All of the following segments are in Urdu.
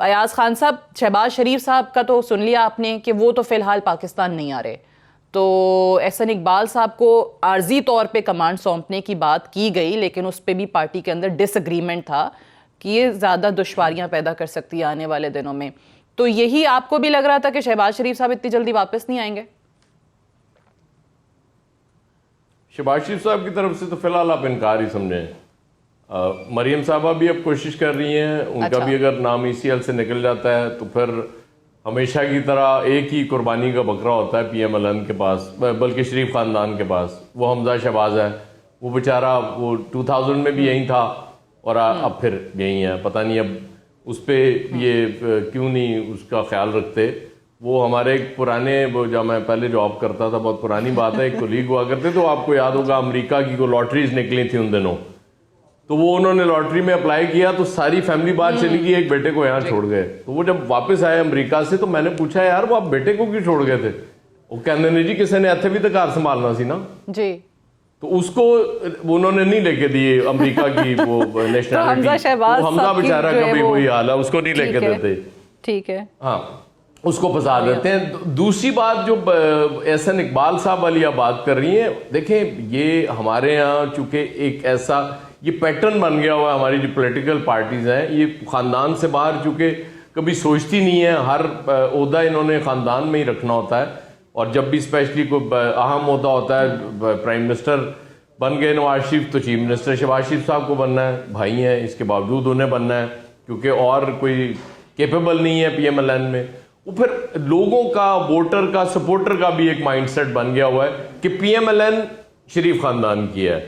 ایاز خان صاحب، شہباز شریف صاحب کا تو سن لیا آپ نے کہ وہ تو فی الحال پاکستان نہیں آ رہے، تو احسن اقبال صاحب کو عارضی طور پہ کمانڈ سونپنے کی بات کی گئی، لیکن اس پہ بھی پارٹی کے اندر ڈس اگریمنٹ تھا کہ یہ زیادہ دشواریاں پیدا کر سکتی ہے آنے والے دنوں میں. تو یہی آپ کو بھی لگ رہا تھا کہ شہباز شریف صاحب اتنی جلدی واپس نہیں آئیں گے؟ شہباز شریف صاحب کی طرف سے تو فی الحال آپ انکار ہی سمجھیں. مریم صاحبہ بھی اب کوشش کر رہی ہیں، ان کا بھی اگر نام ECL سے نکل جاتا ہے تو پھر ہمیشہ کی طرح ایک ہی قربانی کا بکرا ہوتا ہے PMLN کے پاس، بلکہ شریف خاندان کے پاس، وہ حمزہ شہباز ہے. وہ بیچارہ وہ 2000 میں بھی یہیں تھا اور اب پھر یہیں ہے. پتہ نہیں اب اس پہ یہ کیوں نہیں اس کا خیال رکھتے. وہ ہمارے ایک پرانے، وہ جب میں پہلے جاب کرتا تھا، بہت پرانی بات ہے، ایک کولیگ ہوا کرتے، تو آپ کو یاد ہوگا امریکہ کی کوئی لاٹریز نکلی تھی ان دنوں، تو وہ انہوں نے لاٹری میں اپلائی کیا تو ساری فیملی باہر چلی گئی، ایک بیٹے کو یہاں چھوڑ گئے. تو وہ جب واپس آئے امریکہ سے تو میں نے پوچھا یار وہ آپ بیٹے کو کیوں چھوڑ گئے تھے؟ وہ کہنے نہیں جی کسی نے ایتھے بھی تو گھر سنبھالنا سی نا. جی تو اس کو انہوں نے نہیں لے کے دیے امریکہ کی وہ نیشنلٹی. حمزہ بیچارہ کا بھی وہی حال ہے، اس کو نہیں لے کے دیتے. ٹھیک ہے، ہاں اس کو پھنسا دیتے ہیں. دوسری بات جو احسن اقبال صاحب والی آپ بات کر رہی ہیں، دیکھیں یہ ہمارے ہاں چونکہ ایک ایسا یہ پیٹرن بن گیا ہوا ہے، ہماری جو پولیٹیکل پارٹیز ہیں یہ خاندان سے باہر چونکہ کبھی سوچتی نہیں ہے، ہر عہدہ انہوں نے خاندان میں ہی رکھنا ہوتا ہے. اور جب بھی اسپیشلی کوئی اہم عہدہ ہوتا ہے، پرائم منسٹر بن گئے نواز شریف تو چیف منسٹر شہباز شریف صاحب کو بننا ہے، بھائی ہیں اس کے باوجود انہیں بننا ہے کیونکہ اور کوئی کیپیبل نہیں ہے PMLN میں. وہ پھر لوگوں کا، ووٹر کا، سپورٹر کا بھی ایک مائنڈ سیٹ بن گیا ہوا ہے کہ PMLN شریف خاندان کی ہے.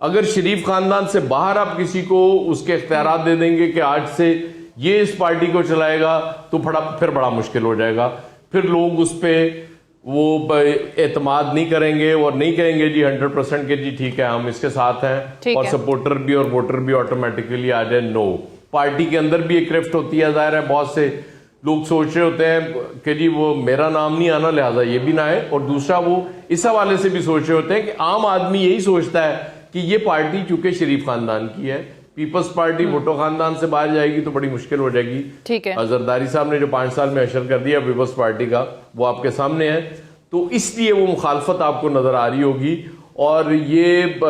اگر شریف خاندان سے باہر آپ کسی کو اس کے اختیارات دے دیں گے کہ آج سے یہ اس پارٹی کو چلائے گا تو پھر بڑا مشکل ہو جائے گا. پھر لوگ اس پہ وہ اعتماد نہیں کریں گے اور نہیں کہیں گے جی 100% کہ جی ٹھیک ہے ہم اس کے ساتھ ہیں، اور سپورٹر بھی اور ووٹر بھی آٹومیٹکلی آ جائے. نو، پارٹی کے اندر بھی ایک کرفٹ ہوتی ہے، ظاہر ہے بہت سے لوگ سوچ رہے ہوتے ہیں کہ جی وہ میرا نام نہیں آنا لہٰذا یہ بھی نہ آئے. اور دوسرا وہ اس حوالے سے بھی سوچ رہے ہوتے ہیں کہ عام آدمی یہی سوچتا ہے کہ یہ پارٹی چونکہ شریف خاندان کی ہے، پیپلز پارٹی بھٹو خاندان سے باہر جائے گی تو بڑی مشکل ہو جائے گی. ٹھیک ہے، زرداری صاحب نے جو 5 سال میں حشر کر دیا پیپلز پارٹی کا وہ آپ کے سامنے ہے، تو اس لیے وہ مخالفت آپ کو نظر آ رہی ہوگی اور یہ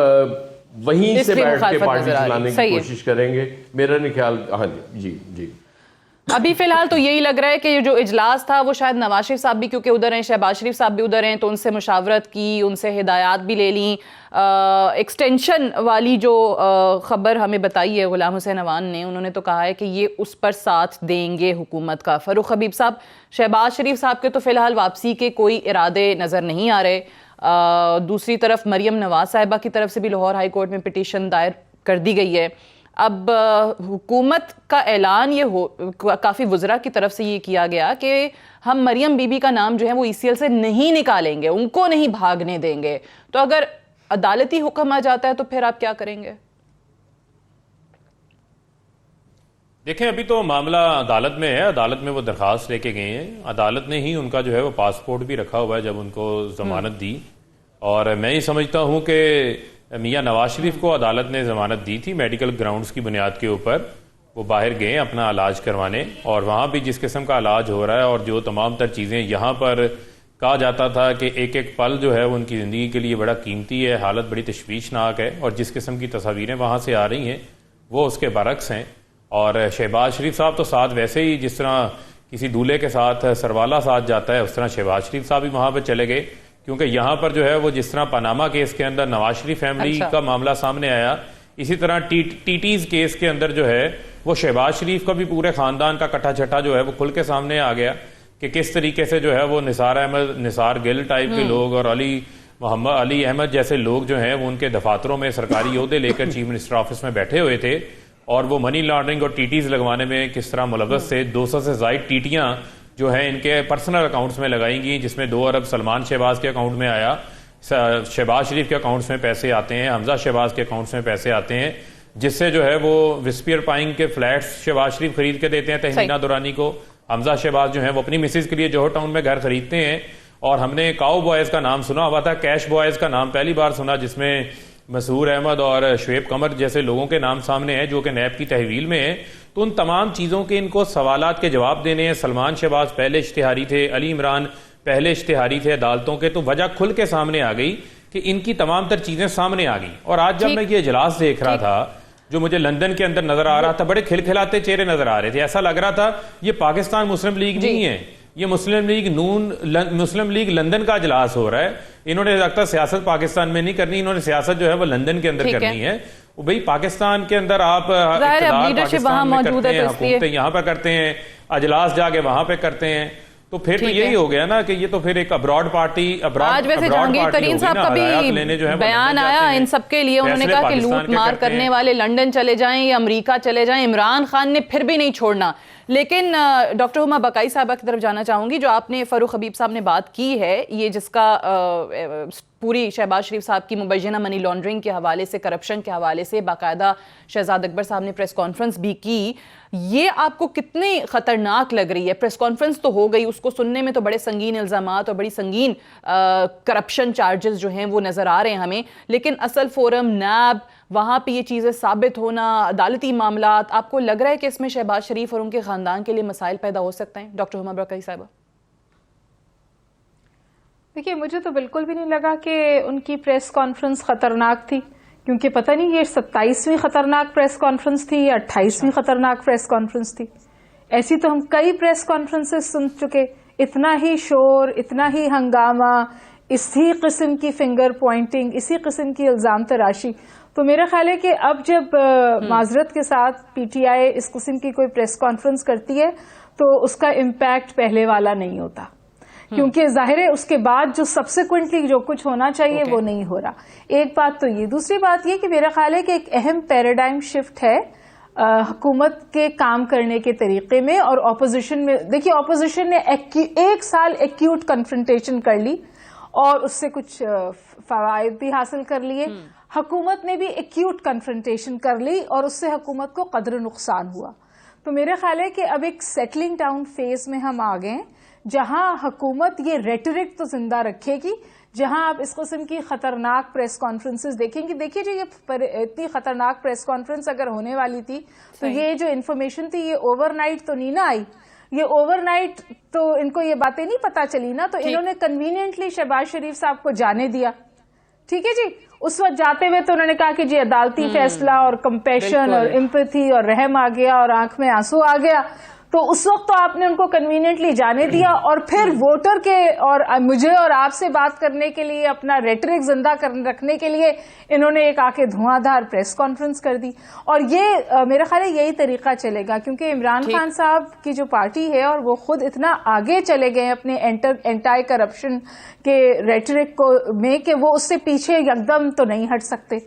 وہیں سے بیٹھ کے پارٹی چلانے کی کوشش کریں گے میرا نہیں خیال. ہاں جی جی ابھی فی الحال تو یہی لگ رہا ہے کہ جو اجلاس تھا وہ شاید نواز شریف صاحب بھی کیونکہ ادھر ہیں، شہباز شریف صاحب بھی ادھر ہیں، تو ان سے مشاورت کی، ان سے ہدایات بھی لے لیں. ایکسٹینشن والی جو خبر ہمیں بتائی ہے غلام حسین عوان نے، انہوں نے تو کہا ہے کہ یہ اس پر ساتھ دیں گے حکومت کا. فاروق حبیب صاحب، شہباز شریف صاحب کے تو فی الحال واپسی کے کوئی ارادے نظر نہیں آ رہے. دوسری طرف مریم نواز صاحبہ کی طرف سے بھی لاہور ہائی کورٹ میں پٹیشن دائر کر دی گئی ہے. اب حکومت کا اعلان یہ کافی وزراء کی طرف سے یہ کیا گیا کہ ہم مریم بی بی کا نام جو ہے وہ ECL سے نہیں نکالیں گے، ان کو نہیں بھاگنے دیں گے. تو اگر عدالتی حکم آ جاتا ہے تو پھر آپ کیا کریں گے؟ دیکھیں ابھی تو معاملہ عدالت میں ہے، عدالت میں وہ درخواست لے کے گئے ہیں، عدالت نے ہی ان کا جو ہے وہ پاسپورٹ بھی رکھا ہوا ہے جب ان کو ضمانت دی. اور میں یہ سمجھتا ہوں کہ میاں نواز شریف کو عدالت نے ضمانت دی تھی میڈیکل گراؤنڈز کی بنیاد کے اوپر. وہ باہر گئے اپنا علاج کروانے، اور وہاں بھی جس قسم کا علاج ہو رہا ہے اور جو تمام تر چیزیں یہاں پر کہا جاتا تھا کہ ایک ایک پل جو ہے وہ ان کی زندگی کے لیے بڑا قیمتی ہے، حالت بڑی تشویشناک ہے، اور جس قسم کی تصاویریں وہاں سے آ رہی ہیں وہ اس کے برعکس ہیں. اور شہباز شریف صاحب تو ساتھ ویسے ہی جس طرح کسی دولہے کے ساتھ سروالا ساتھ جاتا ہے اس طرح شہباز شریف صاحب بھی وہاں پہ چلے گئے، کیونکہ یہاں پر جو ہے وہ جس طرح پاناما کیس کے اندر نواز شریف فیملی کا معاملہ سامنے آیا، اسی طرح ٹیٹیز کیس کے اندر جو ہے وہ شہباز شریف کا بھی پورے خاندان کا کٹھا چھٹا جو ہے وہ کھل کے سامنے آ گیا کہ کس طریقے سے جو ہے وہ نثار گل ٹائپ کے لوگ اور علی احمد جیسے لوگ جو ہیں وہ ان کے دفاتروں میں سرکاری عہدے لے کر چیف منسٹر آفس میں بیٹھے ہوئے تھے، اور وہ منی لانڈرنگ اور ٹیٹیز لگوانے میں کس طرح ملوث تھے. 200 سے زائد ٹیٹیاں جو ہیں ان کے پرسنل اکاؤنٹس میں لگائیں گی، جس میں 2 ارب سلمان شہباز کے اکاؤنٹ میں آیا، شہباز شریف کے اکاؤنٹس میں پیسے آتے ہیں، حمزہ شہباز کے اکاؤنٹس میں پیسے آتے ہیں، جس سے جو ہے وہ وسپیئر پائنگ کے فلیٹس شہباز شریف خرید کے دیتے ہیں تہمینہ دورانی کو. حمزہ شہباز جو ہیں وہ اپنی مسز کے لیے جوہر ٹاؤن میں گھر خریدتے ہیں. اور ہم نے کاؤ بوائز کا نام سنا ہوا تھا، کیش بوائز کا نام پہلی بار سنا، جس میں مسحور احمد اور شعیب قمر جیسے لوگوں کے نام سامنے ہیں جو کہ نیب کی تحویل میں ہیں، تو ان تمام چیزوں کے ان کو سوالات کے جواب دینے ہیں. سلمان شہباز پہلے اشتہاری تھے، علی عمران پہلے اشتہاری تھے عدالتوں کے، تو وجہ کھل کے سامنے آ گئی کہ ان کی تمام تر چیزیں سامنے آ گئیں. اور آج جب میں یہ اجلاس دیکھ رہا تھا جو مجھے لندن کے اندر نظر آ رہا تھا، بڑے کھلکھلاتے چہرے نظر آ رہے تھے. ایسا لگ رہا تھا یہ پاکستان مسلم لیگ نہیں ہے، یہ مسلم لیگ لندن کا اجلاس ہو رہا ہے. انہوں نے لگتا سیاست پاکستان میں نہیں کرنی، انہوں نے سیاست جو ہے وہ لندن کے اندر کرنی ہے. بھئی پاکستان کے اندر آپ اقتدار پاکستان میں کرتے ہیں، حکومتیں یہاں پہ کرتے ہیں، اجلاس جا کے وہاں پہ کرتے ہیں، تو پھر تو یہی ہو گیا نا کہ یہ تو پھر ایک ابراڈ پارٹی آج ویسے جہانگیر ترین صاحب کا بھی بیان آیا ان سب کے لیے. انہوں نے کہا کہ لوٹ مار کرنے والے لندن چلے جائیں یا امریکہ چلے جائیں، عمران خان نے پھر بھی نہیں چھوڑنا. لیکن ڈاکٹر ہما بقائی صاحبہ کی طرف جانا چاہوں گی. جو آپ نے فاروق حبیب صاحب نے بات کی ہے، یہ جس کا پوری شہباز شریف صاحب کی مبینہ منی لانڈرنگ کے حوالے سے، کرپشن کے حوالے سے باقاعدہ شہزاد اکبر صاحب نے پریس کانفرنس بھی کی، یہ آپ کو کتنی خطرناک لگ رہی ہے؟ پریس کانفرنس تو ہو گئی، اس کو سننے میں تو بڑے سنگین الزامات اور بڑی سنگین کرپشن چارجز جو ہیں وہ نظر آ رہے ہیں ہمیں، لیکن اصل فورم نیب، وہاں پہ یہ چیزیں ثابت ہونا، عدالتی معاملات، آپ کو لگ رہا ہے کہ اس میں شہباز شریف اور ان کے خاندان کے لیے مسائل پیدا ہو سکتے ہیں؟ ڈاکٹر ہما بقائی صاحبہ. دیکھیے، مجھے تو بالکل بھی نہیں لگا کہ ان کی پریس کانفرنس خطرناک تھی، کیونکہ پتہ نہیں یہ 27ویں خطرناک پریس کانفرنس تھی یا 28ویں خطرناک پریس کانفرنس تھی. ایسی تو ہم کئی پریس کانفرنسز سن چکے، اتنا ہی شور، اتنا ہی ہنگامہ، اسی قسم کی فنگر پوائنٹنگ، اسی قسم کی الزام تراشی. تو میرا خیال ہے کہ اب جب معذرت کے ساتھ پی ٹی آئی اس قسم کی کوئی پریس کانفرنس کرتی ہے تو اس کا امپیکٹ پہلے والا نہیں ہوتا، کیونکہ ظاہر ہے اس کے بعد جو سبسیکوینٹلی جو کچھ ہونا چاہیے وہ نہیں ہو رہا. ایک بات تو یہ. دوسری بات یہ کہ میرا خیال ہے کہ ایک اہم پیراڈائم شفٹ ہے حکومت کے کام کرنے کے طریقے میں اور اپوزیشن میں. دیکھیے، اپوزیشن نے 1 سال ایکیوٹ کنفرنٹیشن کر لی اور اس سے کچھ فوائد بھی حاصل کر لیے. حکومت نے بھی ایکیوٹ کنفرنٹیشن کر لی اور اس سے حکومت کو قدر نقصان ہوا. تو میرا خیال ہے کہ اب ایک سیٹلنگ ڈاؤن فیز میں ہم آ گئے، جہاں حکومت یہ ریٹرک تو زندہ رکھے گی، جہاں آپ اس قسم کی خطرناک پریس کانفرنسز دیکھیں گی. دیکھیے جی، یہ اتنی خطرناک پریس کانفرنس اگر ہونے والی تھی تو یہ جو انفارمیشن تھی یہ اوور نائٹ تو نہیں نہ آئی. یہ اوور نائٹ تو ان کو یہ باتیں نہیں پتا چلی نا، تو انہوں نے کنوینئنٹلی شہباز شریف صاحب کو جانے دیا. ٹھیک ہے جی، اس وقت جاتے ہوئے تو انہوں نے کہا کہ جی عدالتی فیصلہ اور کمپیشن اور امپیتھی اور رحم آ گیا اور آنکھ میں آنسو آ گیا. تو اس وقت تو آپ نے ان کو کنوینئنٹلی جانے دیا، اور پھر ووٹر کے اور مجھے اور آپ سے بات کرنے کے لیے، اپنا ریٹرک زندہ رکھنے کے لیے انہوں نے ایک آ کے دھواں دھار پریس کانفرنس کر دی. اور یہ میرا خیال ہے یہی طریقہ چلے گا، کیونکہ عمران خان صاحب کی جو پارٹی ہے اور وہ خود اتنا آگے چلے گئے اپنے اینٹائی کرپشن کے ریٹرک کو میں کہ وہ اس سے پیچھے یکدم تو نہیں ہٹ سکتے.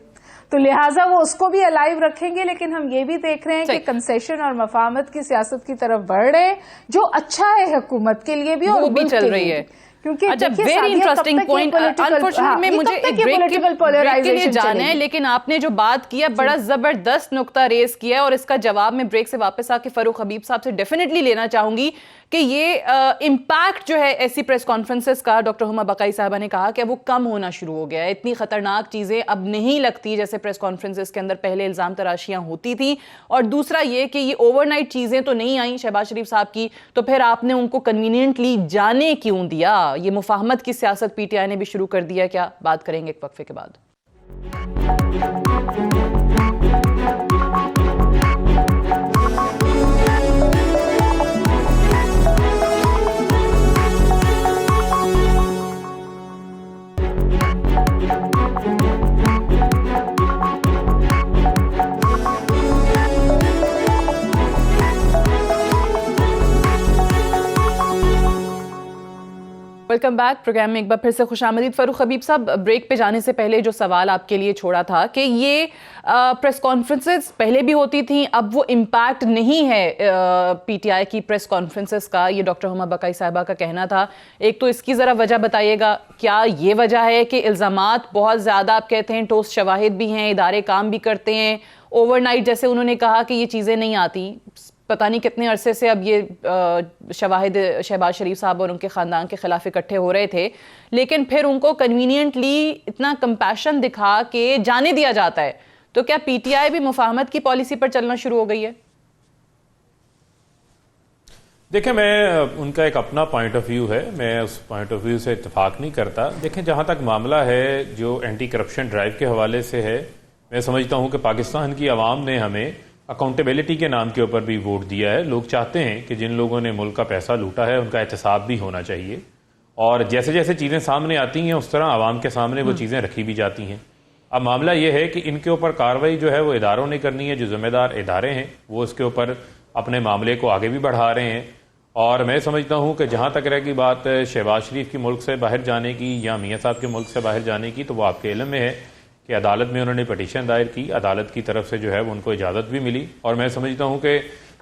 تو لہٰذا وہ اس کو بھی الائیو رکھیں گے. لیکن ہم یہ بھی دیکھ رہے ہیں کہ کنسیشن اور مفاہمت کی سیاست کی طرف بڑھ رہے ہیں، جو اچھا ہے حکومت کے لیے بھی اور وہ بھی چل رہی ہے. اچھا، ویری انٹرسٹنگ پوائنٹ. انفارچونیٹلی میں مجھے ایک بریک کے لیے جانا ہے، لیکن آپ نے جو بات کیا بڑا زبردست نقطہ ریز کیا ہے، اور اس کا جواب میں بریک سے واپس آ کے فاروق حبیب صاحب سے ڈیفینیٹلی لینا چاہوں گی کہ یہ امپیکٹ جو ہے ایسی پریس کانفرنسز کا، ڈاکٹر ہما بقائی صاحبہ نے کہا کہ وہ کم ہونا شروع ہو گیا ہے. اتنی خطرناک چیزیں اب نہیں لگتی جیسے پریس کانفرنسز کے اندر پہلے الزام تراشیاں ہوتی تھیں. اور دوسرا یہ کہ یہ اوور نائٹ چیزیں تو نہیں آئیں شہباز شریف صاحب کی، تو پھر آپ نے ان کو کنوینئنٹلی جانے کیوں دیا؟ یہ مفاہمت کی سیاست پی ٹی آئی نے بھی شروع کر دیا کیا؟ بات کریں گے ایک وقفے کے بعد. Welcome back. پروگرام میں ایک بار پھر سے خوش آمدید. فاروق حبیب صاحب، بریک پہ جانے سے پہلے جو سوال آپ کے لیے چھوڑا تھا کہ یہ پریس کانفرنسز پہلے بھی ہوتی تھیں، اب وہ امپیکٹ نہیں ہے پی ٹی آئی کی پریس کانفرنسز کا، یہ ڈاکٹر ہما بقائی صاحبہ کا کہنا تھا. ایک تو اس کی ذرا وجہ بتائیے گا. کیا یہ وجہ ہے کہ الزامات بہت زیادہ آپ کہتے ہیں، ٹھوس شواہد بھی ہیں، ادارے کام بھی کرتے ہیں، اوور نائٹ جیسے انہوں نے کہا کہ یہ چیزیں نہیں آتی؟ پتہ نہیں کتنے عرصے سے اب یہ شواہد شہباز شریف صاحب اور ان کے خاندان کے خلاف اکٹھے ہو رہے تھے، لیکن پھر ان کو کنوینئنٹلی اتنا کمپیشن دکھا کے جانے دیا جاتا ہے. تو کیا پی ٹی آئی بھی مفاہمت کی پالیسی پر چلنا شروع ہو گئی ہے؟ دیکھیں، میں ان کا ایک اپنا پوائنٹ آف ویو ہے، میں اس پوائنٹ آف ویو سے اتفاق نہیں کرتا. دیکھیں، جہاں تک معاملہ ہے جو اینٹی کرپشن ڈرائیو کے حوالے سے ہے، میں سمجھتا ہوں کہ پاکستان کی عوام نے ہمیں اکاؤنٹیبلٹی کے نام کے اوپر بھی ووٹ دیا ہے. لوگ چاہتے ہیں کہ جن لوگوں نے ملک کا پیسہ لوٹا ہے ان کا احتساب بھی ہونا چاہیے، اور جیسے جیسے چیزیں سامنے آتی ہیں اس طرح عوام کے سامنے وہ چیزیں رکھی بھی جاتی ہیں. اب معاملہ یہ ہے کہ ان کے اوپر کارروائی جو ہے وہ اداروں نے کرنی ہے، جو ذمہ دار ادارے ہیں وہ اس کے اوپر اپنے معاملے کو آگے بھی بڑھا رہے ہیں. اور میں سمجھتا ہوں کہ جہاں تک رہ گئی بات شہباز شریف کی ملک سے باہر جانے کی یا میاں صاحب کے ملک سے باہر جانے کی، تو وہ آپ کے علم میں ہے کہ عدالت میں انہوں نے پٹیشن دائر کی، عدالت کی طرف سے جو ہے وہ ان کو اجازت بھی ملی. اور میں سمجھتا ہوں کہ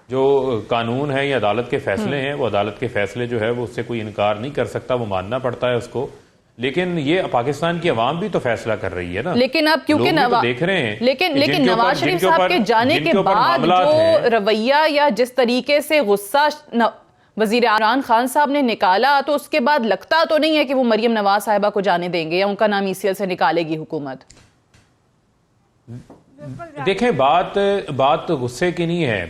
جو قانون ہے یا عدالت کے فیصلے ہیں، وہ عدالت کے فیصلے جو ہے وہ اس سے کوئی انکار نہیں کر سکتا، وہ ماننا پڑتا ہے اس کو. لیکن یہ پاکستان کی عوام بھی تو فیصلہ کر رہی ہے نا. لیکن اب کیونکہ دیکھ رہے ہیں لیکن نواز شریف صاحب کے جانے کے بعد جو رویہ یا جس طریقے سے غصہ وزیر عمران خان صاحب نے نکالا، تو اس کے بعد لگتا تو نہیں ہے کہ وہ مریم نواز صاحبہ کو جانے دیں گے یا ان کا نام ای سی ایل سے نکالے گی حکومت. دیکھیں، بات غصے کی نہیں ہے،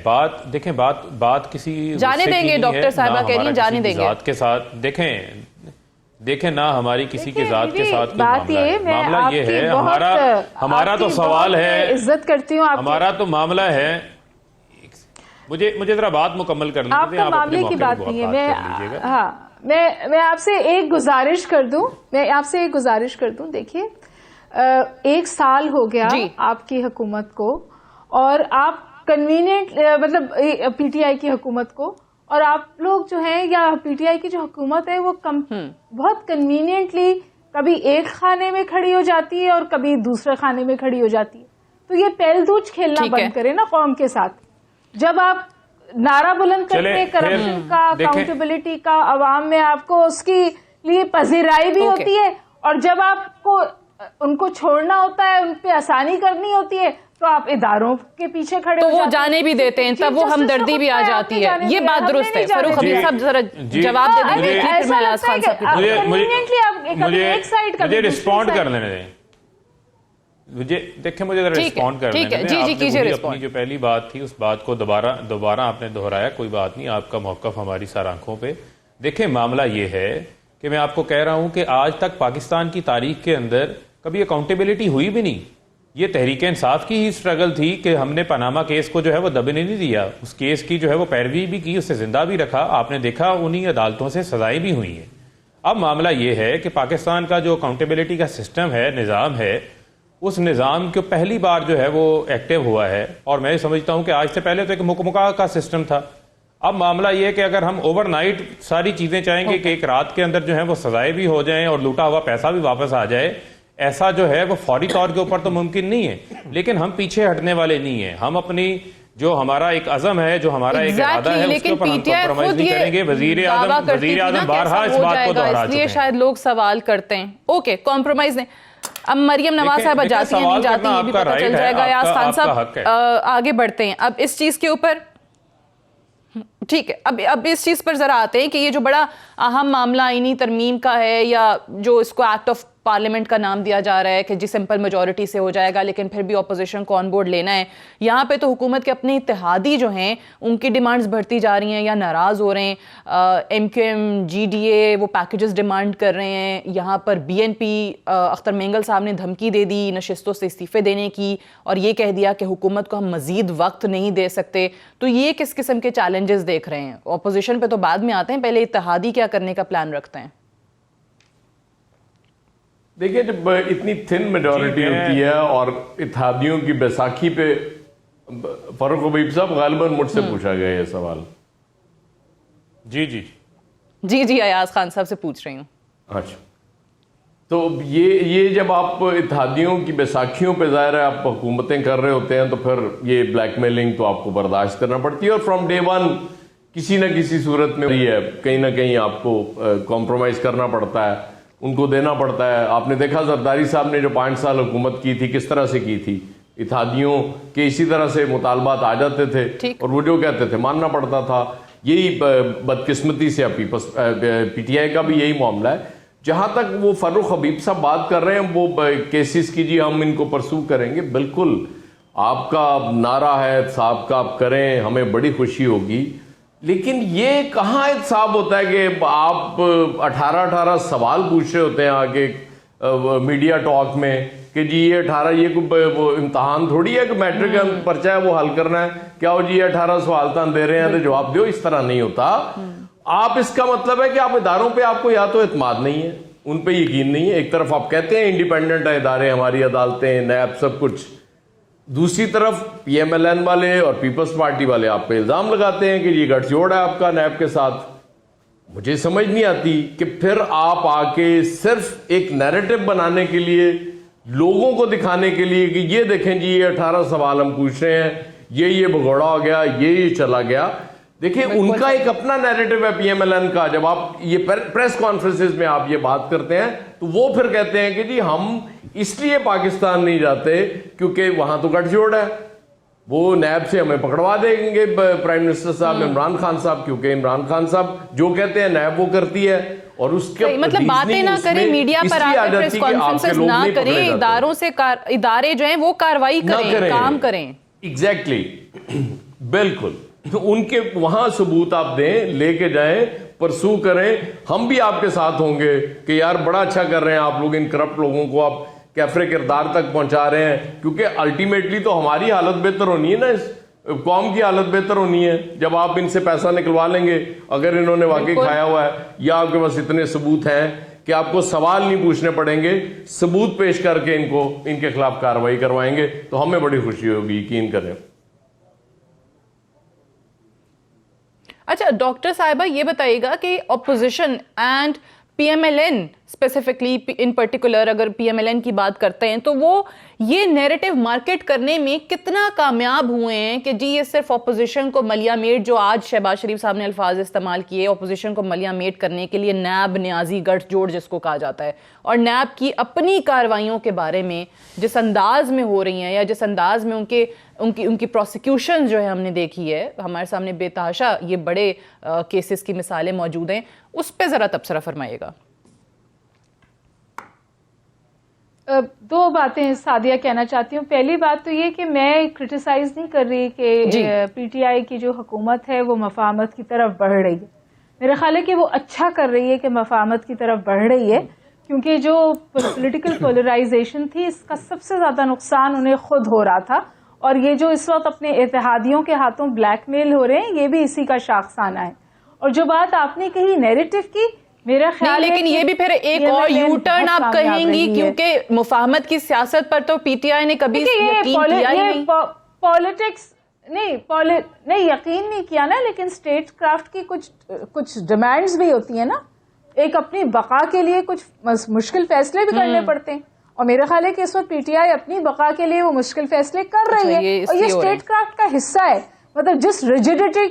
دیکھیں بات کسی جانے دیں گے. ڈاکٹر صاحبہ کہہ رہی ہیں جانے دیں گے. ذات کے ساتھ دیکھیں نہ ہماری کسی کی ذات کے ساتھ معاملہ یہ ہے. ہمارا تو سوال ہے، عزت کرتی ہوں ہمارا تو معاملہ ہے. مجھے ذرا بات مکمل کر لیجیے. آپ کا معاملے کی بات نہیں ہے. میں آپ سے ایک گزارش کر دوں. دیکھیے، 1 سال ہو گیا آپ کی حکومت کو، اور آپ کنوینئنٹ مطلب پی ٹی آئی کی حکومت کو، اور آپ لوگ جو ہیں یا پی ٹی آئی کی جو حکومت ہے وہ بہت کنوینئنٹلی کبھی ایک خانے میں کھڑی ہو جاتی ہے اور کبھی دوسرے خانے میں کھڑی ہو جاتی ہے. تو یہ پہل دوچ کھیلنا بند کرے نا قوم کے ساتھ. جب آپ نعرہ بلند کرتے ہیں کرپشن کا، اکاؤنٹیبلٹی کا، عوام میں آپ کو اس کی لیے پذیرائی بھی ہوتی ہے، اور جب آپ کو ان کو چھوڑنا ہوتا ہے، ان پہ آسانی کرنی ہوتی ہے، تو آپ اداروں کے پیچھے کھڑے تو وہ جانے بھی دیتے ہیں، تب وہ ہمدردی بھی آ جاتی ہے. یہ بات درست ہے. فاروق حبیب صاحب ذرا جواب دے دیں. مجھے رسپونڈ کر لینے دیں. دیکھیں، مجھے ذرا رسپونڈ کر لینے دیں. اپنی جو پہلی بات تھی اس بات کو دوبارہ آپ نے دہرایا. کوئی بات نہیں، آپ کا موقف ہماری سر آنکھوں پہ. دیکھیں، معاملہ یہ ہے کہ میں آپ کو کہہ رہا ہوں کہ آج تک پاکستان کی تاریخ کے اندر کبھی اکاؤنٹیبلٹی ہوئی بھی نہیں. یہ تحریک انصاف کی ہی اسٹرگل تھی کہ ہم نے پاناما کیس کو جو ہے وہ دبنے نہیں دیا. اس کیس کی جو ہے وہ پیروی بھی کی، اس سے زندہ بھی رکھا. آپ نے دیکھا انہی عدالتوں سے سزائیں بھی ہوئی ہیں. اب معاملہ یہ ہے کہ پاکستان کا جو اکاؤنٹیبلٹی کا سسٹم ہے، نظام ہے، اس نظام کو پہلی بار جو ہے وہ ایکٹیو ہوا ہے. اور میں سمجھتا ہوں کہ آج سے پہلے تو ایک مکمکا کا سسٹم تھا. اب معاملہ یہ ہے کہ اگر ہم اوور نائٹ ساری چیزیں چاہیں گے کہ ایک رات کے اندر جو ہے وہ سزائیں بھی ہو جائیں اور لوٹا ہوا پیسہ بھی واپس آ جائے، ایسا جو ہے وہ فوری طور کے اوپر تو ممکن نہیں ہے. لیکن ہم پیچھے ہٹنے والے نہیں ہیں. ہم اپنی جو ہمارا ایک عزم ہے، جو ہمارا ایک ارادہ ہے، اس کے اوپر ہم کمپرومائز نہیں کریں گے. وزیر اعظم بارہا اس بات کو دہرا چکے ہیں. شاید لوگ سوال کرتے ہیں اوکے کمپرومائز نہیں. اب مریم نواز صاحبہ جاتی ہیں نہیں جاتی یہ بھی پتہ چل جائے گا. ایاز خان صاحب آگے بڑھتے ہیں. اب اس چیز کے اوپر ٹھیک ہے، اب اس چیز پر ذرا آتے ہیں کہ یہ جو بڑا اہم معاملہ آئینی ترمیم کا ہے، یا جو اس کو ایکٹ آف پارلیمنٹ کا نام دیا جا رہا ہے کہ جی سمپل میجورٹی سے ہو جائے گا، لیکن پھر بھی اپوزیشن کو آن بورڈ لینا ہے. یہاں پہ تو حکومت کے اپنے اتحادی جو ہیں ان کی ڈیمانڈز بڑھتی جا رہی ہیں یا ناراض ہو رہے ہیں. M Q M, G D A وہ پیکیجز ڈیمانڈ کر رہے ہیں. یہاں پر B N P Akhtar Mengal Sahib نے دھمکی دے دی نشستوں سے استعفے دینے کی، اور یہ کہہ دیا کہ حکومت کو ہم مزید وقت نہیں دے سکتے. تو یہ کس قسم کے چیلنجز دیکھ رہے ہیں؟ اپوزیشن پہ تو بعد میں آتے ہیں، پہلے اتحادی کیا کرنے کا پلان رکھتے ہیں؟ دیکھیں، جب اتنی تھن میجورٹی ہوتی ہے اور اتحادیوں کی بیساکھی پہ، فاروق حبیب صاحب غالباً مجھ سے پوچھا گیا یہ سوال. جی ایاز خان صاحب سے پوچھ رہی ہوں. اچھا، تو یہ جب آپ اتحادیوں کی بیساکھیوں پہ ظاہر ہے آپ حکومتیں کر رہے ہوتے ہیں، تو پھر یہ بلیک میلنگ تو آپ کو برداشت کرنا پڑتی ہے. اور فرام ڈے ون کسی نہ کسی صورت میں یہ ہے، کہیں نہ کہیں آپ کو کمپرومائز کرنا پڑتا ہے، ان کو دینا پڑتا ہے. آپ نے دیکھا زرداری صاحب نے جو 5 سال حکومت کی تھی کس طرح سے کی تھی. اتحادیوں کے اسی طرح سے مطالبات آ جاتے تھے اور وہ جو کہتے تھے ماننا پڑتا تھا. یہی بدقسمتی سے پی ٹی آئی کا بھی یہی معاملہ ہے. جہاں تک وہ فاروق حبیب صاحب بات کر رہے ہیں وہ کیسز کی جی ہم ان کو پرسو کریں گے, بالکل آپ کا نعرہ ہے صاحب کا, آپ کریں, ہمیں بڑی خوشی ہوگی. لیکن یہ کہاں احتساب ہوتا ہے کہ آپ 18 سوال پوچھ رہے ہوتے ہیں آگے میڈیا ٹاک میں کہ جی یہ 18 یہ وہ امتحان تھوڑی ہے کہ میٹرک کا پرچہ ہے وہ حل کرنا ہے, کیا ہو جی یہ 18 سوال تم دے رہے ہیں تو جواب دیو. اس طرح نہیں ہوتا. آپ اس کا مطلب ہے کہ آپ اداروں پہ آپ کو یا تو اعتماد نہیں ہے, ان پہ یقین نہیں ہے. ایک طرف آپ کہتے ہیں انڈیپینڈنٹ ادارے ہماری عدالتیں, نیب, سب کچھ. دوسری طرف پی ایم ایل این والے اور پیپلز پارٹی والے آپ پہ الزام لگاتے ہیں کہ یہ گٹھ جوڑ ہے آپ کا نیب کے ساتھ. مجھے سمجھ نہیں آتی کہ پھر آپ آ کے صرف ایک نیریٹو بنانے کے لیے, لوگوں کو دکھانے کے لیے کہ یہ دیکھیں جی یہ 18 سوال ہم پوچھ رہے ہیں, یہ بھگوڑا ہو گیا, یہ چلا گیا. دیکھیں ان کا ایک اپنا نیریٹو ہے پی ایم ایل این کا. جب آپ یہ پریس کانفرنسز میں آپ یہ بات کرتے ہیں تو وہ پھر کہتے ہیں کہ جی ہم اس لیے پاکستان نہیں جاتے کیونکہ وہاں تو گٹھ جوڑ ہے, وہ نیب سے ہمیں پکڑوا دیں گے پرائم منسٹر صاحب عمران خان صاحب, کیونکہ عمران خان صاحب جو کہتے ہیں نیب وہ کرتی ہے. اور اس کے مطلب باتیں نہ کریں, میڈیا پر آ کے پریس کانفرنسز نہ کریں, اداروں سے ادارے جو ہیں وہ کاروائی کریں, کام کریں. ایگزیکٹلی, بالکل. ان کے وہاں ثبوت آپ دیں, لے کے جائیں, پرسو کریں. ہم بھی آپ کے ساتھ ہوں گے کہ یار بڑا اچھا کر رہے ہیں آپ لوگ, ان کرپٹ لوگوں کو آپ کیفر کردار تک پہنچا رہے ہیں. کیونکہ الٹیمیٹلی تو ہماری حالت بہتر ہونی ہے نا, اس قوم کی حالت بہتر ہونی ہے جب آپ ان سے پیسہ نکلوا لیں گے اگر انہوں نے واقعی کھایا ہوا ہے, یا آپ کے پاس اتنے ثبوت ہیں کہ آپ کو سوال نہیں پوچھنے پڑیں گے, ثبوت پیش کر کے ان کے خلاف کارروائی کروائیں گے تو ہمیں بڑی خوشی ہوگی, یقین کریں. اچھا ڈاکٹر صاحبہ یہ بتائیے گا کہ opposition and P M L N specifically in particular اگر پی ایم ایل این کی بات کرتے ہیں تو وہ یہ نیریٹو مارکیٹ کرنے میں کتنا کامیاب ہوئے ہیں کہ جی یہ صرف اپوزیشن کو ملیا میٹ, جو آج شہباز شریف صاحب نے الفاظ استعمال کیے اپوزیشن کو ملیا میٹ کرنے کے لیے نیب, نیازی, گٹھ جوڑ جس کو کہا جاتا ہے, اور نیب کی اپنی کارروائیوں کے بارے میں جس انداز میں ہو رہی ہیں یا جس انداز میں ان کی پروسیکیوشن جو ہے ہم نے دیکھی ہے, ہمارے سامنے بے تحاشا یہ بڑے کیسز کی مثالیں موجود ہیں, اس پہ ذرا تبصرہ فرمائیے گا. دو باتیں سعدیہ کہنا چاہتی ہوں. پہلی بات تو یہ کہ میں کرٹیسائز نہیں کر رہی کہ پی ٹی آئی کی جو حکومت ہے وہ مفاہمت کی طرف بڑھ رہی ہے. میرا خیال ہے کہ وہ اچھا کر رہی ہے کہ مفاہمت کی طرف بڑھ رہی ہے, کیونکہ جو پولیٹیکل پولرائزیشن تھی اس کا سب سے زیادہ نقصان انہیں خود ہو رہا تھا, اور یہ جو اس وقت اپنے اتحادیوں کے ہاتھوں بلیک میل ہو رہے ہیں یہ بھی اسی کا شاخسانہ ہے. اور جو بات آپ نے کہی نیریٹو کی, میرا خیال ہے لیکن یہ بھی پھر ایک اور یو ٹرن آپ کہیں گی کیونکہ مفاہمت کی سیاست پر تو پی ٹی آئی نے کبھی یقین کیا ہی نہیں. پالیٹکس نہیں یقین نہیں کیا نا, لیکن اسٹیٹ کرافٹ کی کچھ ڈیمانڈز بھی ہوتی ہیں نا, ایک اپنی بقا کے لیے کچھ مشکل فیصلے بھی کرنے پڑتے ہیں, اور میرا خیال ہے کہ اس وقت پی ٹی آئی اپنی بقا کے لیے وہ مشکل فیصلے کر رہی ہے, اور یہ اسٹیٹ کرافٹ کا حصہ ہے. مطلب جس ریجیڈیٹی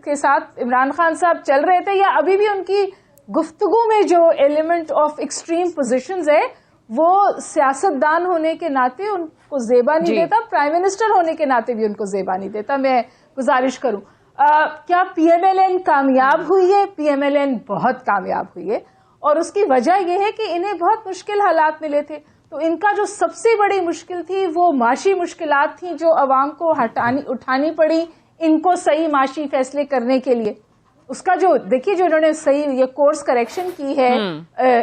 کے ساتھ عمران خان صاحب چل رہے تھے, یا ابھی بھی ان کی گفتگو میں جو ایلیمنٹ آف ایکسٹریم پوزیشنز ہے وہ سیاست دان ہونے کے ناطے ان کو زیبا نہیں دیتا, پرائم منسٹر ہونے کے ناطے بھی ان کو زیبا نہیں دیتا. میں گزارش کروں, کیا پی ایم ایل این کامیاب ہوئی ہے؟ پی ایم ایل این بہت کامیاب ہوئی ہے, اور اس کی وجہ یہ ہے کہ انہیں بہت مشکل حالات ملے تھے. تو ان کا جو سب سے بڑی مشکل تھی وہ معاشی مشکلات تھیں جو عوام کو اٹھانی پڑی ان کو صحیح معاشی فیصلے کرنے کے لیے. اس کا جو دیکھیے جو انہوں نے صحیح یہ کورس کریکشن کی ہے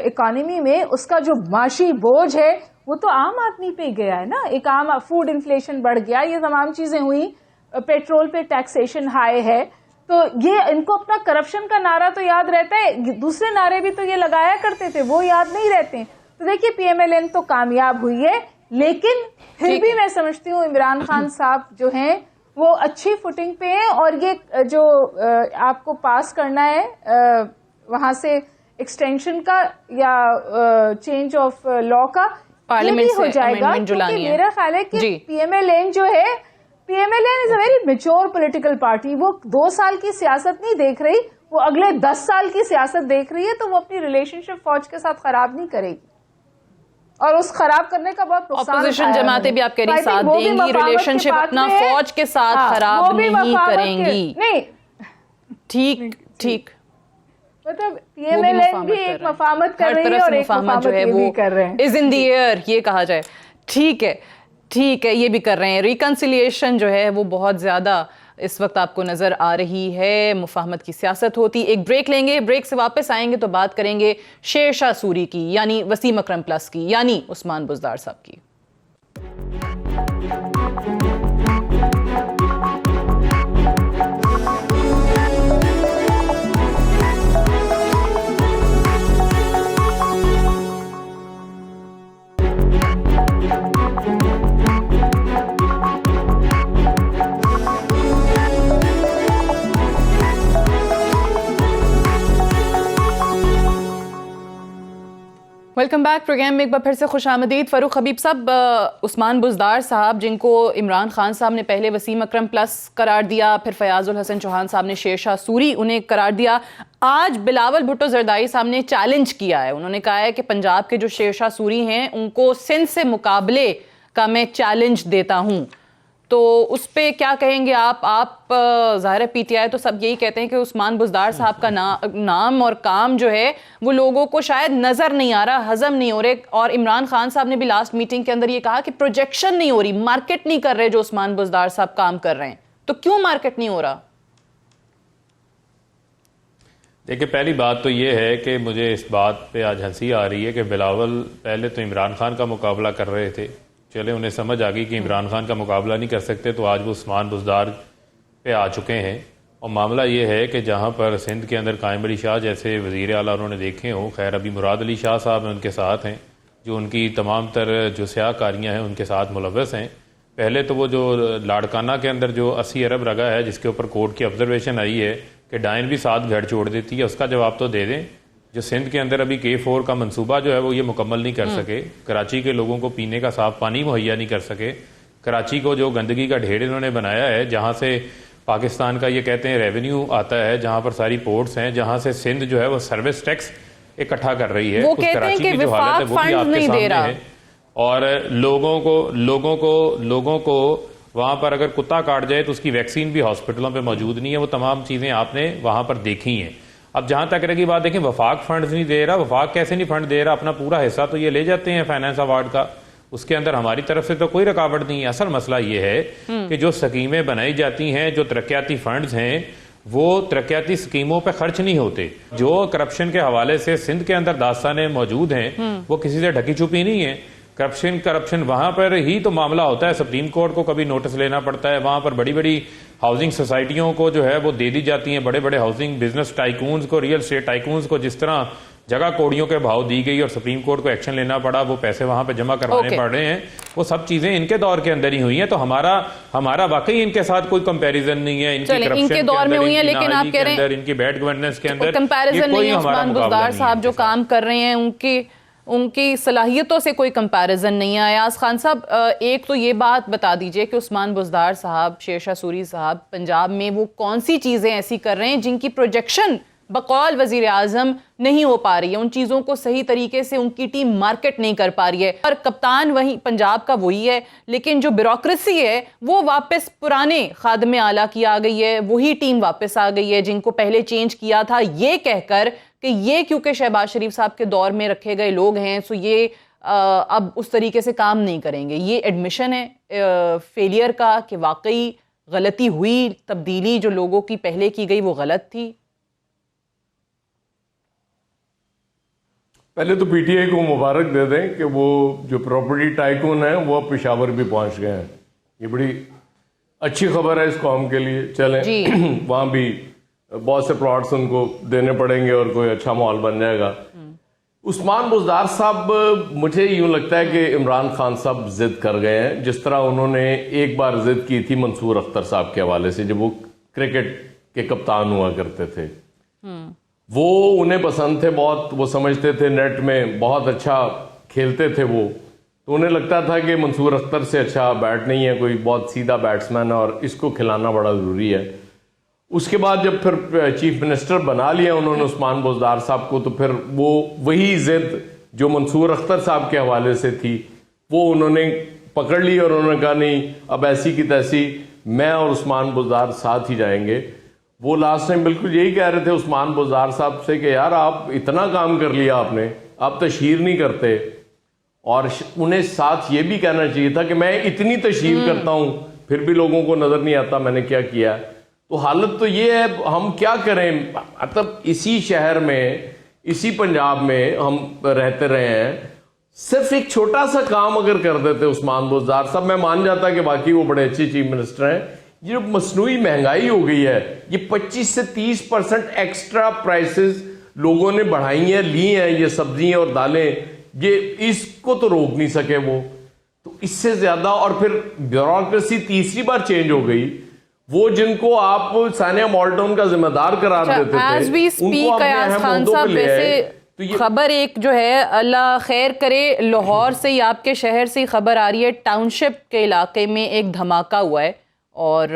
اکانومی میں, اس کا جو معاشی بوجھ ہے وہ تو عام آدمی پہ گیا ہے نا. ایک عام فوڈ انفلیشن بڑھ گیا, یہ تمام چیزیں ہوئی, پیٹرول پہ ٹیکسیشن ہائی ہے. تو یہ ان کو اپنا کرپشن کا نعرہ تو یاد رہتا ہے, دوسرے نعرے بھی تو یہ لگایا کرتے تھے وہ یاد نہیں رہتے. تو دیکھیے پی ایم ایل این تو کامیاب ہوئی ہے, لیکن پھر بھی میں سمجھتی ہوں عمران خان صاحب جو ہیں وہ اچھی فوٹنگ پہ ہیں, اور یہ جو آپ کو پاس کرنا ہے وہاں سے ایکسٹینشن کا یا چینج آف لا کا, یہ بھی ہو جائے گا. کیونکہ میرا خیال ہے کہ پی ایم ایل این جو ہے, P M L N is a very mature political party. وہ 2 سال کی سیاست نہیں دیکھ رہی, وہ اگلے 10 سال کی سیاست دیکھ رہی ہے, تو وہ اپنی ریلیشن شپ فوج کے ساتھ خراب نہیں کرے گی. اور اس خراب کرنے کا بہت نقصان اپوزیشن جماعتیں بھی آپ کہہ رہی ساتھ دیں گی، ریلیشن شپ اپنا فوج کے ساتھ خراب نہیں کریں گی. نہیں ٹھیک مطلب پی ایم ایل این بھی ایک مفاہمت کر رہی ہے اور ایک مفاہمت یہ بھی کر رہے ہیں. از ان دی ایئر یہ کہا جائے. ٹھیک ہے یہ بھی کر رہے ہیں. ریکنسیلیشن جو ہے وہ بہت زیادہ اس وقت آپ کو نظر آ رہی ہے. مفاہمت کی سیاست ہوتی. ایک بریک لیں گے، بریک سے واپس آئیں گے تو بات کریں گے شیر شاہ سوری کی، یعنی وسیم اکرم پلس کی، یعنی عثمان بزدار صاحب کی. Welcome back. پروگرام میں ایک بار پھر سے خوش آمدید. فاروق حبیب صاحب، عثمان بزدار صاحب جن کو عمران خان صاحب نے پہلے وسیم اکرم پلس قرار دیا، پھر فیاض الحسن چوہان صاحب نے شیر شاہ سوری انہیں قرار دیا، آج بلاول بھٹو زرداری صاحب نے چیلنج کیا ہے. انہوں نے کہا ہے کہ پنجاب کے جو شیر شاہ سوری ہیں ان کو سندھ سے مقابلے کا میں چیلنج دیتا ہوں. تو اس پہ کیا کہیں گے آپ؟ ظاہر ہے پی ٹی آئی تو سب یہی کہتے ہیں کہ عثمان بزدار صاحب کا نام اور کام جو ہے وہ لوگوں کو شاید نظر نہیں آ رہا، ہضم نہیں ہو رہے. اور عمران خان صاحب نے بھی لاسٹ میٹنگ کے اندر یہ کہا کہ پروجیکشن نہیں ہو رہی، مارکیٹ نہیں کر رہے جو عثمان بزدار صاحب کام کر رہے ہیں. تو کیوں مارکیٹ نہیں ہو رہا؟ دیکھیں، پہلی بات تو یہ ہے کہ مجھے اس بات پہ آج ہنسی آ رہی ہے کہ بلاول پہلے تو عمران خان کا مقابلہ کر رہے تھے، چلے انہیں سمجھ آ گئی کہ عمران خان کا مقابلہ نہیں کر سکتے تو آج وہ عثمان بزدار پہ آ چکے ہیں. اور معاملہ یہ ہے کہ جہاں پر سندھ کے اندر قائم علی شاہ جیسے وزیر اعلیٰ انہوں نے دیکھے ہوں، خیر ابھی مراد علی شاہ صاحب ان کے ساتھ ہیں جو ان کی تمام تر جو سیاہ کاریاں ہیں ان کے ساتھ ملوث ہیں. پہلے تو وہ جو لاڑکانہ کے اندر جو 80 ارب رگا ہے جس کے اوپر کورٹ کی آبزرویشن آئی ہے کہ ڈائن بھی ساتھ گھر چھوڑ دیتی ہے، اس کا جواب تو دے دیں. جو سندھ کے اندر ابھی K4 کا منصوبہ جو ہے وہ یہ مکمل نہیں کر سکے، کراچی کے لوگوں کو پینے کا صاف پانی مہیا نہیں کر سکے، کراچی کو جو گندگی کا ڈھیر انہوں نے بنایا ہے، جہاں سے پاکستان کا یہ کہتے ہیں ریونیو آتا ہے، جہاں پر ساری پورٹس ہیں، جہاں سے سندھ جو ہے وہ سروس ٹیکس اکٹھا کر رہی ہے. وہ کہتے ہیں کہ وفاق فنڈ نہیں دے رہا، اور لوگوں کو وہاں پر اگر کتا کاٹ جائے تو اس کی ویکسین بھی ہاسپٹلوں پہ موجود نہیں ہے. وہ تمام چیزیں آپ نے وہاں پر دیکھی ہیں. اب جہاں تک رہی بات، دیکھیں وفاق فنڈز نہیں دے رہا، وفاق کیسے نہیں فنڈ دے رہا؟ اپنا پورا حصہ تو یہ لے جاتے ہیں فائنانس ایوارڈ کا، اس کے اندر ہماری طرف سے تو کوئی رکاوٹ نہیں ہے. اصل مسئلہ یہ ہے کہ جو سکیمیں بنائی جاتی ہیں، جو ترقیاتی فنڈز ہیں، وہ ترقیاتی سکیموں پہ خرچ نہیں ہوتے. جو کرپشن کے حوالے سے سندھ کے اندر داستانیں موجود ہیں وہ کسی سے ڈھکی چھپی نہیں ہے. کرپشن وہاں پر ہی تو معاملہ ہوتا ہے. سپریم کورٹ کو کبھی نوٹس لینا پڑتا ہے، وہاں پر بڑی بڑی ہاؤسنگ سوسائٹیوں کو جو ہے وہ دے دی جاتی ہیں، بڑے بڑے ہاؤسنگ بزنس ٹائکونز کو، ریئل اسٹیٹ ٹائکونز کو جس طرح جگہ کوڑیوں کے بھاؤ دی گئی اور سپریم کورٹ کو ایکشن لینا پڑا، وہ پیسے وہاں پہ جمع کروانے پڑ رہے ہیں. وہ سب چیزیں ان کے دور کے اندر ہی ہوئی ہیں. تو ہمارا واقعی ان کے ساتھ کوئی کمپیریزن نہیں ہے. ان کی کرپشن کے دور میں ہوئی ہیں، لیکن آپ کہہ رہے ہیں ان کی بیڈ گورننس کے اندر کمپیریزن نہیں ہے. عثمان بزدار صاحب جو کام کر رہے ہیں ان کی صلاحیتوں سے کوئی کمپیریزن نہیں ہے. ایاز خان صاحب، ایک تو یہ بات بتا دیجئے کہ عثمان بزدار صاحب، شیر شاہ سوری صاحب پنجاب میں وہ کون سی چیزیں ایسی کر رہے ہیں جن کی پروجیکشن بقول وزیر اعظم نہیں ہو پا رہی ہے، ان چیزوں کو صحیح طریقے سے ان کی ٹیم مارکیٹ نہیں کر پا رہی ہے. اور کپتان وہی پنجاب کا وہی ہے، لیکن جو بیوروکریسی ہے وہ واپس پرانے خادم اعلیٰ کی آ گئی ہے، وہی ٹیم واپس آ گئی ہے جن کو پہلے چینج کیا تھا یہ کہہ کر کہ یہ کیونکہ شہباز شریف صاحب کے دور میں رکھے گئے لوگ ہیں سو یہ اب اس طریقے سے کام نہیں کریں گے. یہ ایڈمیشن ہے فیلئر کا کہ واقعی غلطی ہوئی، تبدیلی جو لوگوں کی پہلے کی گئی وہ غلط تھی. پہلے تو پی ٹی آئی کو مبارک دے دیں کہ وہ جو پراپرٹی ٹائکون ہیں وہ پشاور بھی پہنچ گئے ہیں. یہ بڑی اچھی خبر ہے اس قوم کے لیے. چلیں وہاں بھی بہت سے پلاٹس ان کو دینے پڑیں گے اور کوئی اچھا ماحول بن جائے گا. عثمان بزدار صاحب، مجھے یوں لگتا ہے کہ عمران خان صاحب ضد کر گئے ہیں، جس طرح انہوں نے ایک بار ضد کی تھی منصور اختر صاحب کے حوالے سے جب وہ کرکٹ کے کپتان ہوا کرتے تھے. وہ انہیں پسند تھے بہت، وہ سمجھتے تھے نیٹ میں بہت اچھا کھیلتے تھے وہ، تو انہیں لگتا تھا کہ منصور اختر سے اچھا بیٹ نہیں ہے کوئی، بہت سیدھا بیٹسمین ہے اور اس کو کھلانا بڑا ضروری ہے. اس کے بعد جب پھر چیف منسٹر بنا لیا انہوں نے عثمان بزدار صاحب کو، تو پھر وہ وہی ضد جو منصور اختر صاحب کے حوالے سے تھی وہ انہوں نے پکڑ لی اور انہوں نے کہا نہیں اب ایسی کی تیسی میں اور عثمان بزدار ساتھ ہی جائیں گے. وہ لاسٹ ٹائم بالکل یہی کہہ رہے تھے عثمان بزدار صاحب سے کہ یار آپ اتنا کام کر لیا آپ نے, آپ تشہیر نہیں کرتے, اور انہیں ساتھ یہ بھی کہنا چاہیے تھا کہ میں اتنی تشہیر کرتا ہوں پھر بھی لوگوں کو نظر نہیں آتا میں نے کیا کیا. تو حالت تو یہ ہے, ہم کیا کریں, مطلب اسی شہر میں اسی پنجاب میں ہم رہتے رہے ہیں, صرف ایک چھوٹا سا کام اگر کر دیتے عثمان بزدار صاحب میں مان جاتا کہ باقی وہ بڑے اچھے چیف منسٹر ہیں. یہ جو مصنوعی مہنگائی ہو گئی ہے, یہ 25 سے 30% ایکسٹرا پرائسز لوگوں نے بڑھائی ہیں, لی ہیں, یہ سبزیاں اور دالیں, یہ اس کو تو روک نہیں سکے وہ. تو اس سے زیادہ, اور پھر بیوروکریسی تیسری بار چینج ہو گئی. وہ جن کو آپ ثانیہ مالٹون کا ذمہ دار قرار دیتے تھے as we speak Ayaz Khan sahab, ویسے خبر ایک جو ہے اللہ خیر کرے, لاہور سے ہی آپ کے شہر سے ہی خبر آ رہی ہے ٹاؤن شپ کے علاقے میں ایک دھماکہ ہوا ہے اور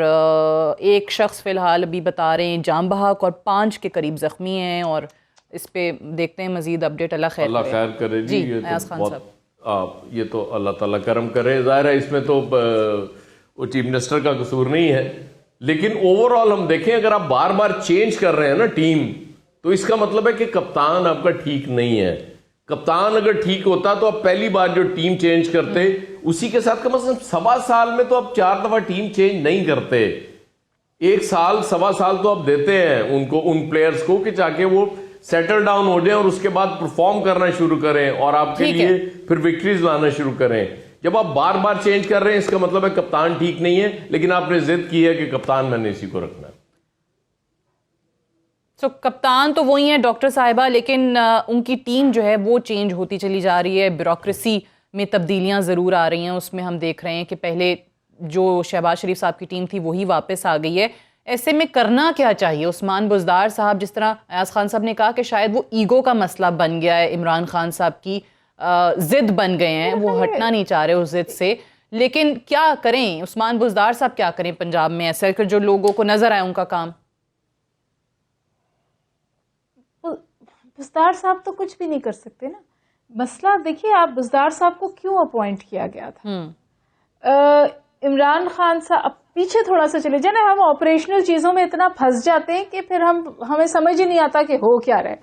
ایک شخص فی الحال ابھی بتا رہے ہیں جاں بحق اور 5 کے قریب زخمی ہیں, اور اس پہ دیکھتے ہیں مزید اپڈیٹ. اللہ خیر کرے جی. ایاز خان صاحب یہ تو اللہ تعالیٰ کرم کرے. ظاہر ہے اس میں تو وہ چیف منسٹر کا قصور نہیں ہے, لیکن اوور آل ہم دیکھیں اگر آپ بار بار چینج کر رہے ہیں نا ٹیم, تو اس کا مطلب ہے کہ کپتان آپ کا ٹھیک نہیں ہے. کپتان اگر ٹھیک ہوتا تو آپ پہلی بار جو ٹیم چینج کرتے اسی کے ساتھ کم از کم 1.25 سال میں تو آپ 4 دفعہ ٹیم چینج نہیں کرتے. 1 سال 1.25 سال تو آپ دیتے ہیں ان کو, ان پلیئرز کو, کہ تاکہ وہ سیٹل ڈاؤن ہو جائیں اور اس کے بعد پرفارم کرنا شروع کریں اور آپ کے لیے پھر وکٹریز لانا شروع کریں. جب آپ بار بار چینج کر رہے ہیں اس کا مطلب ہے کپتان ٹھیک نہیں ہے, لیکن آپ نے ضد کی ہے کہ کپتان میں نے اسی کو رکھنا ہے. کپتان تو وہی ہیں ڈاکٹر صاحبہ, لیکن ان کی ٹیم جو ہے وہ چینج ہوتی چلی جا رہی ہے. بیوروکریسی میں تبدیلیاں ضرور آ رہی ہیں. اس میں ہم دیکھ رہے ہیں کہ پہلے جو شہباز شریف صاحب کی ٹیم تھی وہی واپس آ گئی ہے. ایسے میں کرنا کیا چاہیے؟ عثمان بزدار صاحب, جس طرح ایاز خان صاحب نے کہا کہ شاید وہ ایگو کا مسئلہ بن گیا ہے, عمران خان صاحب کی ضد بن گئے ہیں, وہ ہٹنا نہیں چاہ رہے اس ضد سے. لیکن کیا کریں عثمان بزدار صاحب, کیا کریں پنجاب میں ایسا کہ جو لوگوں کو نظر آئے ان کا کام؟ بزدار صاحب تو کچھ بھی نہیں کر سکتے نا. مسئلہ دیکھیے, آپ بزدار صاحب کو کیوں اپوائنٹ کیا گیا تھا؟ عمران خان صاحب پیچھے تھوڑا سا چلے جائیں, ہم آپریشنل چیزوں میں اتنا پھنس جاتے ہیں کہ پھر ہمیں سمجھ ہی نہیں آتا کہ ہو کیا رہے.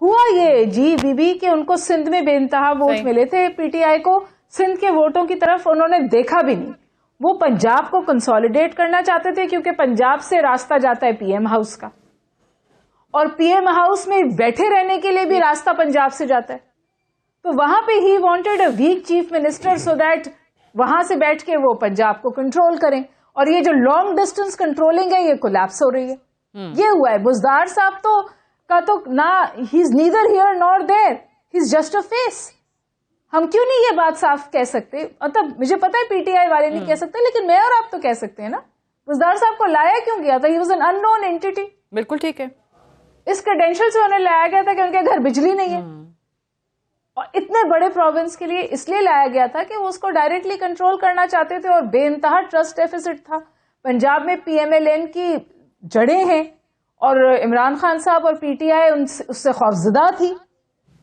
ہوا یہ جی بی بی کہ ان کو سندھ میں بے انتہا ووٹ ملے تھے, پی ٹی آئی کو سندھ کے ووٹوں کی طرف انہوں نے دیکھا بھی نہیں. وہ پنجاب کو کنسولیڈیٹ کرنا چاہتے تھے کیونکہ پنجاب سے راستہ جاتا ہے پی ایم ہاؤس کا, اور پی ایم ہاؤس میں بیٹھے رہنے کے لیے بھی راستہ پنجاب سے جاتا ہے. تو وہاں پہ he wanted a weak chief minister so that وہاں سے بیٹھ کے وہ پنجاب کو کنٹرول کریں. اور یہ جو لانگ ڈسٹینس کنٹرولنگ ہے یہ کولیپس ہو رہی ہے. یہ ہوا ہے. بزدار صاحب تو نہ ہی is neither here nor there, he is just a face. ہم کیوں نہیں یہ بات صاف کہہ سکتے؟ مطلب مجھے پتا ہے پی ٹی آئی والے نہیں کہہ سکتے, لیکن میں اور آپ تو کہہ سکتے ہیں نا. بزدار صاحب کو لایا کیوں گیا تھا؟ He was an unknown entity. بالکل ٹھیک ہے. اس کریڈینشل سے انہیں لایا گیا تھا کہ ان کے گھر بجلی نہیں ہے, اور اتنے بڑے پروونس کے لیے اس لیے لایا گیا تھا کہ وہ اس کو ڈائریکٹلی کنٹرول کرنا چاہتے تھے, اور بے انتہا ٹرسٹ ڈیفیسٹ تھا. پنجاب میں پی ایم ایل این کی جڑیں ہیں, اور عمران خان صاحب اور پی ٹی آئی اس سے خوفزدہ تھی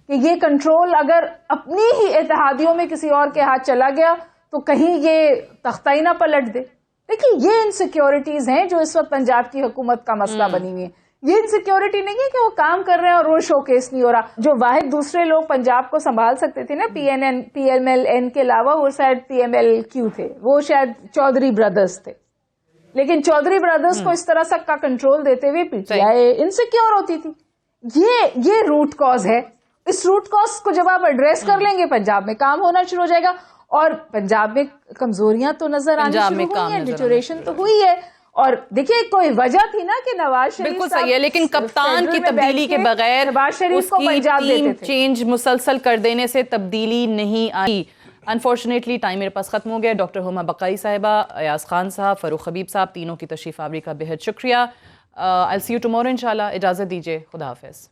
کہ یہ کنٹرول اگر اپنی ہی اتحادیوں میں کسی اور کے ہاتھ چلا گیا تو کہیں یہ تختہ ہی نہ پلٹ دے. دیکھیے یہ انسیکیورٹیز ہیں جو اس وقت پنجاب کی حکومت کا مسئلہ بنی ہوئی ہیں. یہ انسیکیورٹی نہیں ہے کہ وہ کام کر رہے ہیں اور وہ شو کیس نہیں ہو رہا. جو واحد دوسرے لوگ پنجاب کو سنبھال سکتے تھے نا پی ایم ایل این کے علاوہ, وہ شاید پی ایم ایل کیو تھے, وہ شاید چودھری بردرز تھے. لیکن چودھری بردرز کو اس طرح سب کا کنٹرول دیتے ہوئے پی ٹی آئی انسیکیور ہوتی تھی. یہ روٹ کاز ہے. اس روٹ کاز کو جب آپ ایڈریس کر لیں گے پنجاب میں کام ہونا شروع ہو جائے گا. اور پنجاب میں کمزوریاں تو نظر آنی شروع ہوئی ہیں, ڈیٹوریشن تو ہوئی ہے. اور دیکھیے کوئی وجہ تھی نا کہ نواز شریف بالکل صحیح ہے, لیکن کپتان کی تبدیلی کے بغیر اس کی ٹیم چینج مسلسل کر دینے سے تبدیلی نہیں آئی. انفارچونیٹلی ٹائم میرے پاس ختم ہو گیا. ڈاکٹر ہما بقائی صاحبہ, ایاز خان صاحب, فاروق حبیب صاحب, تینوں کی تشریف آوری کا بہت شکریہ. I'll see you tomorrow انشاءاللہ. اجازت دیجیے, خدا حافظ.